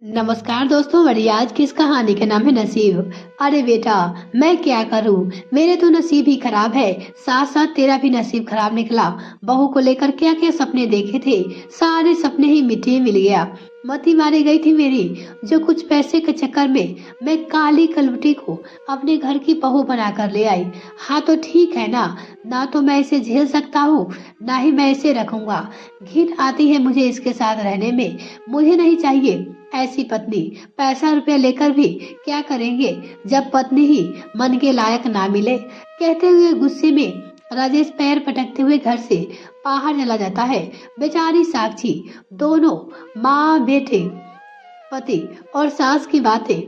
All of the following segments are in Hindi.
नमस्कार दोस्तों, मेरी आज की इस कहानी का नाम है नसीब। अरे बेटा, मैं क्या करूं, मेरे तो नसीब ही खराब है, साथ साथ तेरा भी नसीब खराब निकला। बहू को लेकर क्या क्या सपने देखे थे, सारे सपने ही मिट्टी में मिल गया। मती मारी गई थी मेरी, जो कुछ पैसे के चक्कर में मैं काली कलवटी को अपने घर की बहू बना कर ले आई। हाँ तो ठीक है ना, ना तो मैं इसे झेल सकता हूँ, ना ही मैं इसे रखूंगा। घिन आती है मुझे इसके साथ रहने में। मुझे नहीं चाहिए ऐसी पत्नी। पैसा रुपया लेकर भी क्या करेंगे जब पत्नी ही मन के लायक ना मिले। कहते हुए गुस्से में राजेश पैर पटकते हुए घर से बाहर चला जाता है। बेचारी साक्षी, दोनों माँ बेटे, पति और सास की बातें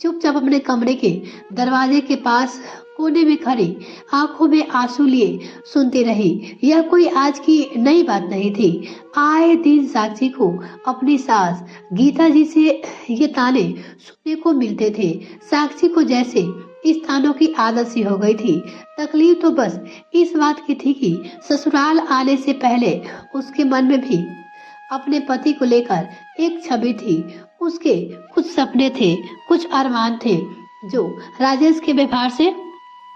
चुपचाप अपने कमरे के दरवाजे के पास कोने में खड़ी आंखों में आंसू लिए सुनती रही। यह कोई आज की नई बात नहीं थी। आए दिन साक्षी को अपनी सास गीता जी से ये ताने सुनने को मिलते थे। साक्षी को जैसे इस तानों की आदत सी हो गई थी। तकलीफ तो बस इस बात की थी कि ससुराल आने से पहले उसके मन में भी अपने पति को लेकर एक छवि थी। उसके कुछ सपने थे, कुछ अरमान थे, जो राजेश के व्यवहार से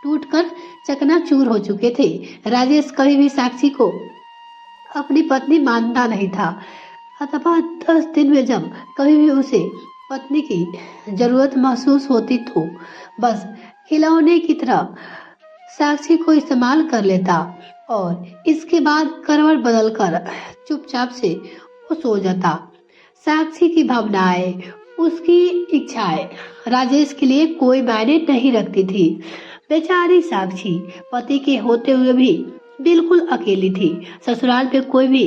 टूटकर चकनाचूर हो चुके थे। राजेश कभी भी साक्षी को अपनी पत्नी मानता नहीं था, अथवा 10 दिन में जब कभी भी उसे पत्नी की जरूरत महसूस होती तो बस खिलौने की तरह साक्षी को इस्तेमाल कर लेता और इसके बाद करवट बदलकर चुपचाप से वो सो जाता। साक्षी की भावनाएं, उसकी इच्छाएं राजेश के लिए कोई मायने नहीं रखती थी। बेचारी साक्षी पति के होते हुए भी बिल्कुल अकेली थी। ससुराल पे कोई भी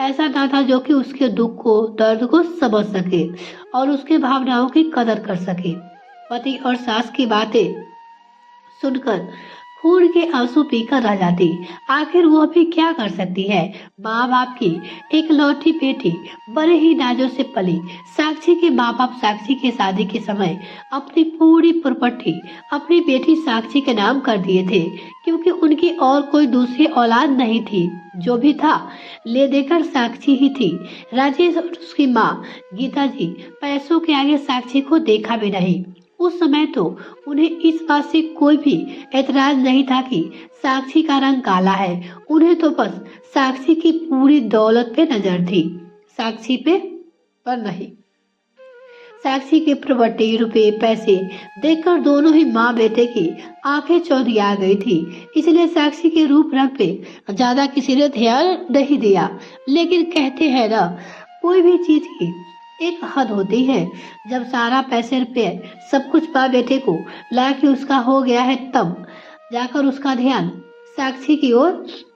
ऐसा ना था जो कि उसके दुख को, दर्द को समझ सके और उसके भावनाओं की कदर कर सके। पति और सास की बातें सुनकर खून के आंसू पीकर रह जाती। आखिर वो भी क्या कर सकती है। माँ बाप की एक लौटी बेटी बड़े ही नाजों से पली। साक्षी के माँ बाप साक्षी के शादी के समय अपनी पूरी प्रॉपर्टी अपनी बेटी साक्षी के नाम कर दिए थे, क्योंकि उनकी और कोई दूसरी औलाद नहीं थी। जो भी था ले देकर साक्षी ही थी। राजेश और उसकी माँ गीता जी पैसों के आगे साक्षी को देखा भी नहीं। उस समय तो उन्हें इस बात से कोई भी एतराज नहीं था कि साक्षी का रंग काला है। उन्हें तो बस साक्षी की पूरी दौलत पे नजर थी, साक्षी पे पर नहीं। साक्षी के प्रॉपर्टी, रुपए, पैसे देखकर दोनों ही माँ बेटे की आंखें चौंधिया गई थी। इसलिए साक्षी के रूप रंग पे ज्यादा किसी ने ध्यान नहीं दिया। लेकिन कहते हैं ना, कोई भी चीज की एक हद होती है। जब सारा पैसे रुपये सब कुछ माँ बेटे को ला के उसका हो गया है, तब जाकर उसका ध्यान साक्षी की ओर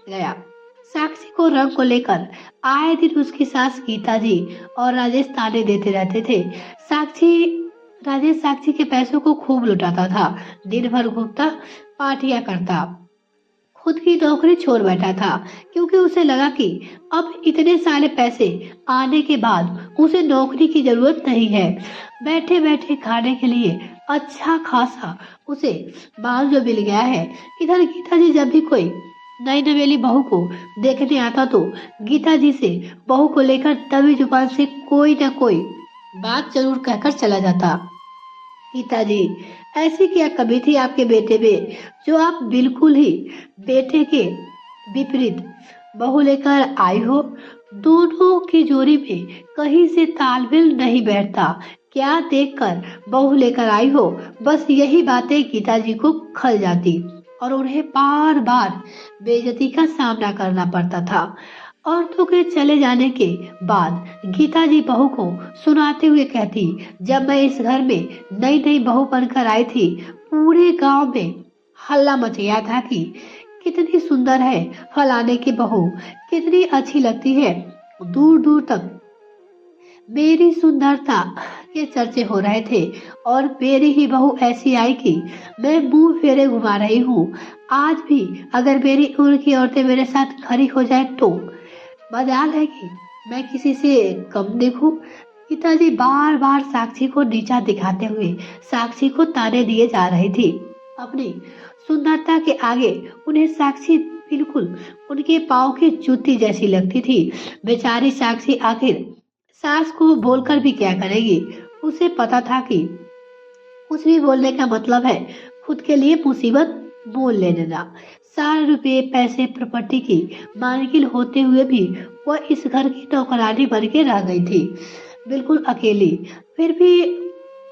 गया। साक्षी को रंग को लेकर आए दिन उसकी सास गीता जी और राजेश ताने देते रहते थे। राजेश साक्षी के पैसों को खूब लुटाता था, दिन भर घूमता, पार्टियां करता, खुद की नौकरी छोड़ बैठा था, क्योंकि उसे लगा कि अब इतने सारे पैसे आने के बाद उसे नौकरी की जरूरत नहीं है। बैठे बैठे खाने के लिए अच्छा खासा उसे माल जो मिल गया है। इधर गीता जी जब भी कोई नई नवेली बहू को देखने आता तो गीता जी से बहू को लेकर तभी जुबान से कोई न कोई बात जरूर कहकर चला जाता। गीता जी, ऐसी क्या कमी थी आपके बेटे में जो आप बिल्कुल ही बेटे के विपरीत बहू लेकर आई हो। दोनों की जोड़ी में कहीं से तालमेल नहीं बैठता। क्या देखकर बहू लेकर आई हो, बस यही बातें गीता जी को खल जाती और उन्हें बार बार बेइज्जती का सामना करना पड़ता था। औरतों के चले जाने के बाद गीता जी बहू को सुनाते हुए कहती, जब मैं इस घर में नई नई बहू बनकर आई थी, पूरे गांव में हल्ला मच गया था कि कितनी सुंदर है फलाने की बहू, कितनी अच्छी लगती है। दूर दूर तक मेरी सुंदरता के चर्चे हो रहे थे और मेरी ही बहू ऐसी आई कि मैं मुंह फेरे घुमा रही हूँ। आज भी अगर मेरी उम्र की औरतें मेरे साथ खड़ी हो जाए तो मजाल है कि मैं किसी से कम देखूं। पिताजी बार बार साक्षी को नीचा दिखाते हुए साक्षी को ताने दिए जा रही थी। अपनी सुंदरता के आगे उन्हें साक्षी बिल्कुल उनके पाँव की जूती जैसी लगती थी। बेचारी साक्षी आखिर सास को बोलकर भी क्या करेगी। उसे पता था कि कुछ भी बोलने का मतलब है खुद के लिए मुसीबत मोल ले लेना। सारे रुपए पैसे प्रॉपर्टी की मालकिन होते हुए भी वह इस घर की नौकरानी बन के रह गई थी, बिल्कुल अकेली। फिर भी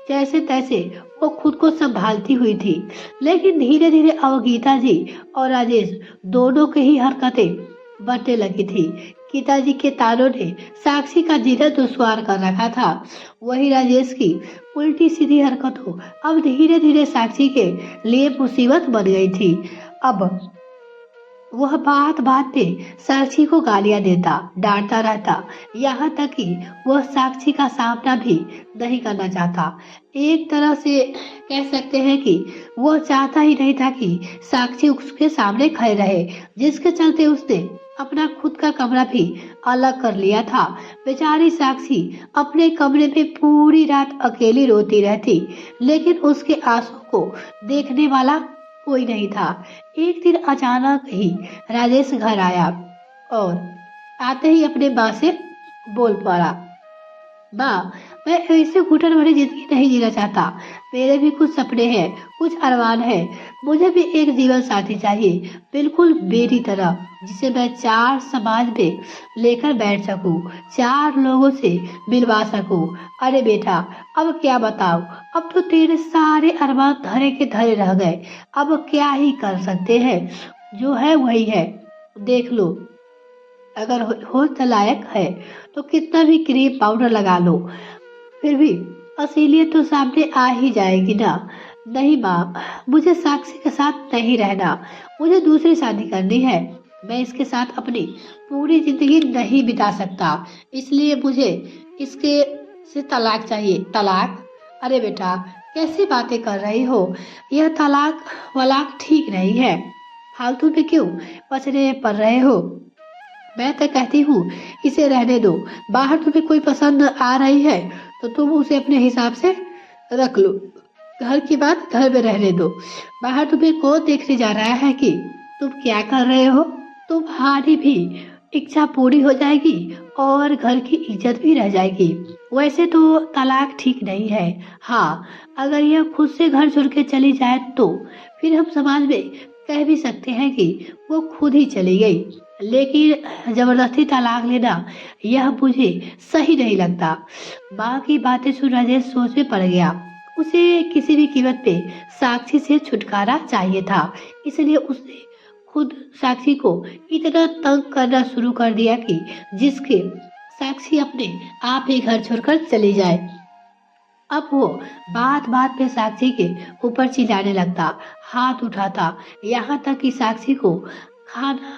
जैसे तैसे वो खुद को संभालती हुई थी। लेकिन धीरे धीरे अब गीता जी और राजेश दोनों की ही हरकतें बढ़ने लगी थी। गीता जी के तारों ने साक्षी का जीना दुश्वार कर रखा था, वही राजेश की उल्टी सीधी हरकतों अब धीरे धीरे साक्षी के लिए मुसीबत बन गई थी। अब वह बात बात पे साक्षी को गालियां देता, डांटता रहता, यहाँ तक कि वह साक्षी का सामना भी नहीं करना चाहता। एक तरह से कह सकते हैं कि वह चाहता ही नहीं था कि साक्षी उसके सामने खड़े रहे, जिसके चलते उसने अपना खुद का कमरा भी अलग कर लिया था। बेचारी साक्षी अपने कमरे में पूरी रात अकेली रोती रहती, लेकिन उसके आंसू को देखने वाला कोई नहीं था। एक दिन अचानक ही राजेश घर आया और आते ही अपने माँ से बोल पड़ा, माँ, मैं ऐसे घुटन भरी जिंदगी नहीं जीना चाहता। मेरे भी कुछ सपने हैं, कुछ अरमान है। मुझे भी एक जीवन साथी चाहिए, बिल्कुल मेरी तरह, जिसे मैं चार समाज में लेकर बैठ सकूं, चार लोगों से मिलवा सकूं। अरे बेटा, अब क्या बताओ, अब तो तेरे सारे अरमान धरे के धरे रह गए। अब क्या ही कर सकते हैं, जो है वही है। देख लो, अगर होश लायक है तो कितना भी क्रीम पाउडर लगा लो, फिर भी असलियत तो सामने आ ही जाएगी ना। नहीं माँ, मुझे साक्षी के साथ नहीं रहना, मुझे दूसरी शादी करनी है। मैं इसके साथ अपनी पूरी जिंदगी नहीं बिता सकता, इसलिए मुझे इसके से तलाक चाहिए। तलाक? अरे बेटा, कैसी बातें कर रही हो, यह तलाक वलाक ठीक नहीं है। फालतू में क्यों पछड़े पड़ रहे हो। मैं तो कहती हूँ इसे रहने दो। बाहर तुम्हें कोई पसंद आ रही है तो तुम उसे अपने हिसाब से रख लो, घर की बात घर में रहने दो। बाहर तुम्हें कौन देखने जा रहा है कि तुम क्या कर रहे हो। तुम्हारी भी इच्छा पूरी हो जाएगी और घर की इज्जत भी रह जाएगी। वैसे तो तलाक ठीक नहीं है, हाँ, अगर यह खुद से घर छोड़ के चली जाए तो फिर हम समाज में कह भी सकते हैं कि वो खुद ही चली गई। लेकिन जबरदस्ती तलाक लेना यह मुझे सही नहीं लगता। माँ की बातें सुन राजेश सोच में पड़ गया। उसे किसी भी कीमत पे साक्षी से छुटकारा चाहिए था, इसलिए उसने खुद साक्षी को इतना तंग करना शुरू कर दिया कि जिसके साक्षी अपने आप ही घर छोड़कर चली जाए। अब वो बात बात पे साक्षी के ऊपर चिल्लाने लगता, हाथ उठाता, यहाँ तक कि साक्षी को खाना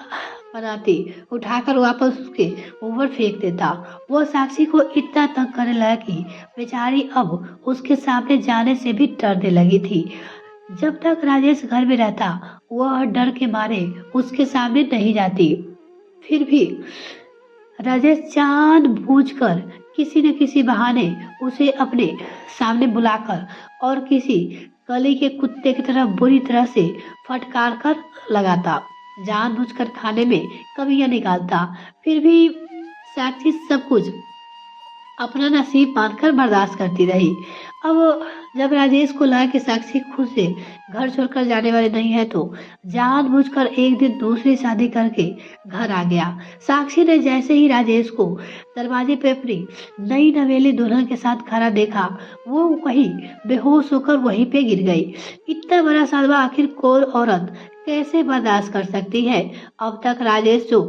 बनाते उठाकर वापस उसके ऊपर फेंक देता। वो साक्षी को इतना तंग करने लगा कि बेचारी अब उसके सामने जाने से भी डरने लगी थी। जब तक राजेश घर में रहता वह डर के मारे उसके सामने नहीं जाती। फिर भी राजेश जानबूझकर किसी न किसी बहाने उसे अपने सामने बुलाकर और किसी गली के कुत्ते की तरह बुरी तरह से फटकार कर लगाता, जानबूझकर खाने में कमियां निकालता। फिर भी साक्षी सब कुछ अपना नसीब मानकर बर्दाश्त करती रही। अब जब राजेश को लगा कि साक्षी खुद से घर छोड़कर जाने वाली नहीं है तो जानबूझकर एक दिन दूसरी शादी करके घर आ गया। साक्षी ने जैसे ही राजेश को दरवाजे पे अपनी नई नवेली दुल्हन के साथ खड़ा देखा, वो वहीं बेहोश होकर वहीं पे गिर गई। इतना बड़ा सदमा आखिर कौन औरत कैसे बर्दाश्त कर सकती है। अब तक राजेश जो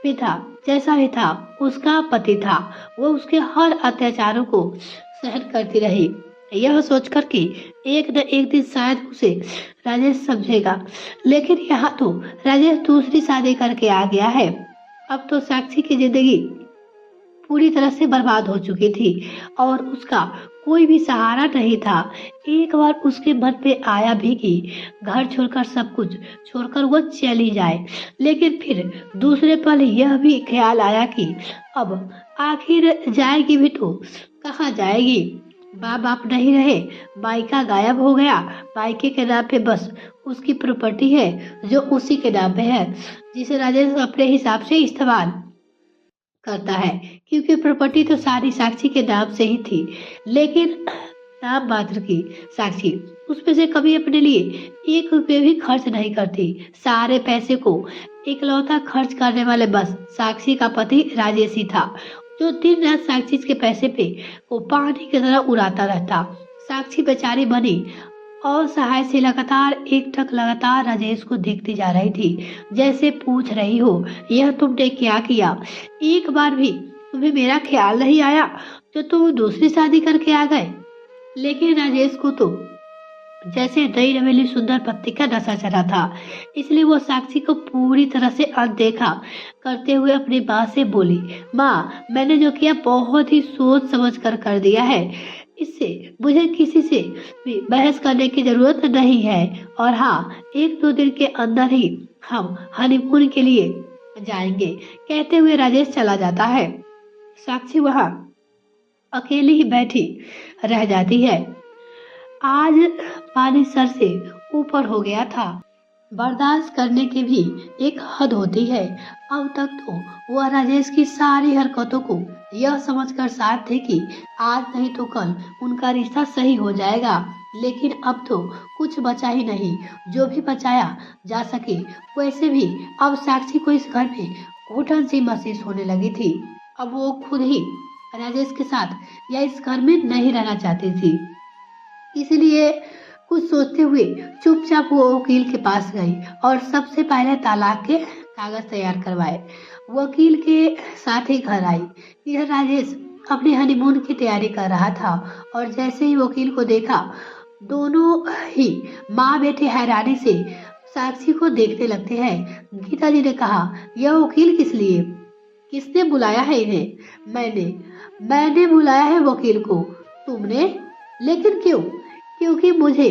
भी था, जैसा भी था, उसका पति था। वो उसके हर अत्याचारों को सहन करती रही, यह सोचकर कि एक न एक दिन शायद उसे राजेश समझेगा। लेकिन यहाँ तो राजेश दूसरी शादी करके आ गया है। अब तो साक्षी की जिंदगी पूरी तरह से बर्बाद हो चुकी थी और उसका कोई भी सहारा नहीं था। एक बार उसके मन पे आया भी कि घर छोड़कर सब कुछ छोड़कर वो चली जाए, लेकिन फिर दूसरे पल यह भी ख्याल आया कि अब आखिर जाएगी भी तो कहाँ जाएगी। माँ बाप नहीं रहे, मायका गायब हो गया, मायके के नाम पे बस उसकी प्रॉपर्टी है जो उसी के नाम पे है, जिसे राजेश अपने हिसाब से इस्तेमाल करता है, क्योंकि प्रॉपर्टी तो सारी साक्षी के नाम से ही थी, लेकिन नाम मात्र की साक्षी उसमें से कभी अपने लिए 1 रुपये भी खर्च नहीं करती। सारे पैसे को इकलौता खर्च करने वाले बस साक्षी का पति राजेश ही था, जो दिन रात साक्षी के पैसे पे को पानी की तरह उड़ाता रहता। साक्षी बेचारी बनी और सहाय से लगातार राजेश को देखती जा रही थी, जैसे पूछ रही हो, यह तुमने क्या किया? एक बार भी तुम्हें मेरा ख्याल नहीं आया जो तुम दूसरी शादी करके आ गए? लेकिन राजेश को तो जैसे नई नवेली सुंदर पत्ती का नशा चढ़ा था, इसलिए वो साक्षी को पूरी तरह से अनदेखा करते हुए अपनी माँ से बोली, माँ, मैंने जो किया बहुत ही सोच समझ कर दिया है। इससे मुझे किसी से भी बहस करने की जरूरत नहीं है। और हाँ, 1-2 दिन के अंदर ही हम हनीमून के लिए जाएंगे। कहते हुए राजेश चला जाता है। साक्षी वहाँ अकेली ही बैठी रह जाती है। आज पानी सर से ऊपर हो गया था। बर्दाश्त करने की भी एक हद होती है। अब तक तो वह राजेश की सारी हरकतों को यह समझकर साथ थे कि आज नहीं तो कल उनका रिश्ता सही हो जाएगा, लेकिन अब तो कुछ बचा ही नहीं जो भी बचाया जा सके। वैसे भी अब साक्षी को इस घर में घुटन सी महसूस होने लगी थी। अब वो खुद ही राजेश के साथ या इस घर में नहीं रहना चाहती थी। इसलिए कुछ सोचते हुए चुपचाप वो वकील के पास गई और सबसे पहले तलाक के कागज तैयार करवाए। वकील के साथ ही घर आई। इधर राजेश अपने हनीमून की तैयारी कर रहा था और जैसे ही वकील को देखा, दोनों ही माँ बेटे हैरानी से साक्षी को देखने लगते हैं। गीता जी ने कहा, यह वकील किस लिए? किसने बुलाया है इन्हें? मैंने बुलाया है वकील को। तुमने? लेकिन क्यों? क्योंकि मुझे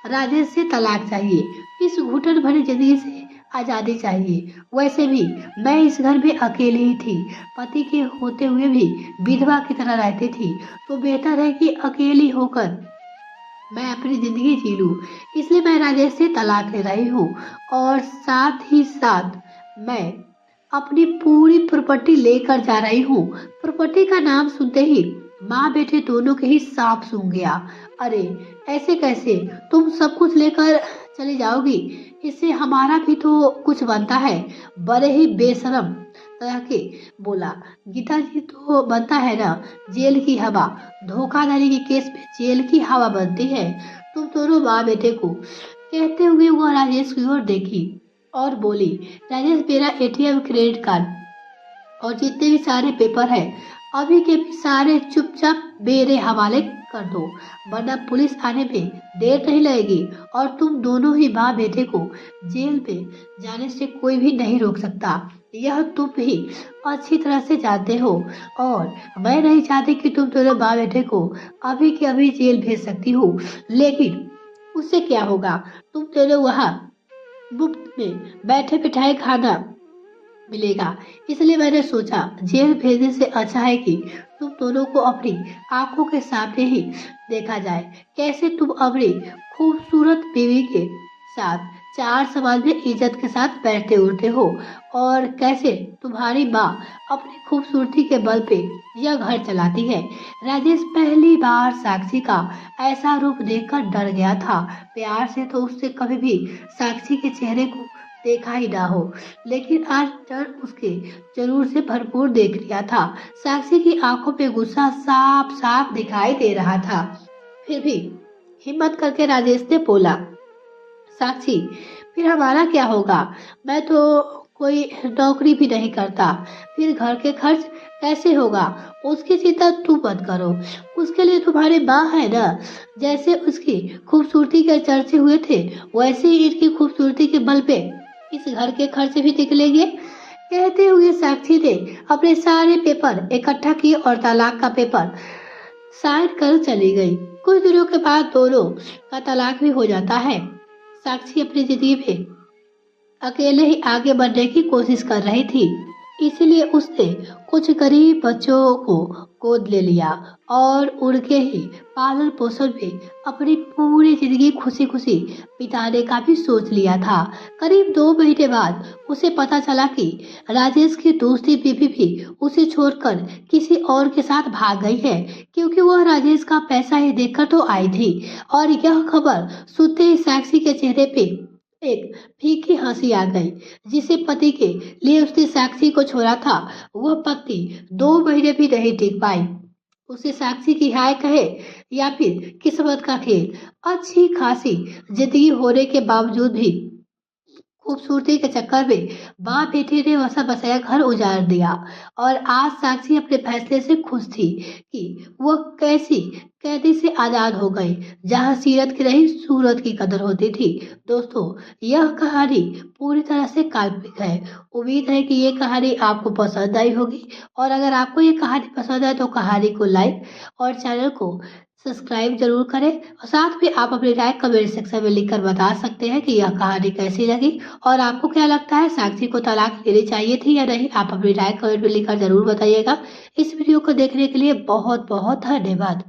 राजेश से तलाक चाहिए। इस घुटन भरी जिंदगी से आजादी चाहिए। वैसे भी मैं इस घर में अकेली ही थी, पति के होते हुए भी विधवा की तरह रहती थी, तो बेहतर है कि अकेली होकर मैं अपनी जिंदगी जी लूं। इसलिए मैं राजेश से तलाक ले रही हूँ और साथ ही साथ मैं अपनी पूरी प्रॉपर्टी लेकर जा रही हूँ। प्रॉपर्टी का नाम सुनते ही माँ बेटे दोनों के ही सांप सूंघ गया। अरे ऐसे कैसे? तुम सब कुछ लेकर चली जाओगी? इससे हमारा भी तो कुछ बनता है। बड़े ही बेशरम तरह के बोला। गीता जी, तो बनता है ना जेल की हवा। धोखाधड़ी के केस में जेल की हवा बनती है। तुम दोनों माँ बेटे को। कहते हुए वो राजेश की ओर देखी और बोली, राजेश, मेरा एटीएम, क्रेडिट कार्ड और जितने भी सारे पेपर है अभी के भी सारे चुपचाप मेरे हवाले कर दो, वरना पुलिस आने में देर नहीं लगेगी और तुम दोनों ही माँ बेटे को जेल में जाने से कोई भी नहीं रोक सकता। यह तुम भी अच्छी तरह से जानते हो और मैं नहीं चाहती कि तुम दोनों माँ बेटे को अभी के अभी जेल भेज सकती हो, लेकिन उससे क्या होगा? तुम दोनों वहाँ मुफ्त में बैठे बिठाए खाना मिलेगा। इसलिए मैंने सोचा जेल भेजने से अच्छा है कि तुम दोनों को अपनी आंखों के सामने ही देखा जाए, कैसे तुम अपनी खूबसूरत बीवी के साथ चार समाज में इज्जत के साथ बैठते उठते हो और कैसे तुम्हारी माँ अपनी खूबसूरती के बल पे यह घर चलाती है। राजेश पहली बार साक्षी का ऐसा रूप देखकर डर गया था। प्यार से तो उससे कभी भी साक्षी के चेहरे को देखा ही ना हो, लेकिन आज डर उसके जरूर से भरपूर देख लिया था। साक्षी की आंखों पे गुस्सा साफ साफ दिखाई दे रहा था। फिर भी हिम्मत करके राजेश ने बोला, साक्षी, फिर हमारा क्या होगा? मैं तो कोई नौकरी भी नहीं करता, फिर घर के खर्च कैसे होगा? उसकी चिंता तुम मत करो, उसके लिए तुम्हारी माँ है ना। जैसे उसकी खूबसूरती के चर्चे हुए थे, वैसे ही इनकी खूबसूरती के बल पे इस घर के खर्च भी निकलेंगे। कहते हुए साक्षी ने अपने सारे पेपर इकट्ठा किए और तलाक का पेपर साइन कर चली गई। कुछ दिनों के बाद दोनों का तलाक भी हो जाता है। साक्षी अपनी जिंदगी में अकेले ही आगे बढ़ने की कोशिश कर रही थी, इसलिए उसने कुछ गरीब बच्चों को गोद ले लिया और उनके ही पालन पोषण में अपनी पूरी जिंदगी खुशी खुशी बिताने का भी सोच लिया था। करीब 2 महीने बाद उसे पता चला कि राजेश की दूसरी बीवी भी उसे छोड़कर किसी और के साथ भाग गई है, क्योंकि वह राजेश का पैसा ही देखकर तो आई थी। और यह खबर सुनते ही साक्षी के चेहरे पे एक फीकी हंसी आ गई। जिसे पति के लिए उसने साक्षी को छोड़ा था, वह पत्नी 2 महीने भी नहीं टिक पाई। उसे साक्षी की हाय कहे या फिर किस्मत का खेल, अच्छी खासी जिंदगी होने के बावजूद भी खूबसूरती के चक्कर में माँ बेटी ने वसा बसाया घर उजाड़ दिया। और आज साक्षी अपने फैसले से खुश थी कि वह कैसी कैदी से आजाद हो गई, जहाँ सीरत की नहीं सूरत की कदर होती थी। दोस्तों, यह कहानी पूरी तरह से काल्पनिक है। उम्मीद है कि ये कहानी आपको पसंद आई होगी, और अगर आपको ये कहानी पसंद आए तो कहानी को लाइक और चैनल को सब्सक्राइब जरूर करें। और साथ में आप अपनी राय कमेंट सेक्शन में लिखकर बता सकते हैं कि यह कहानी कैसी लगी और आपको क्या लगता है, साक्षी को तलाक देनी चाहिए थी या नहीं। आप अपनी राय कमेंट में लिखकर जरूर बताइएगा। इस वीडियो को देखने के लिए बहुत बहुत धन्यवाद।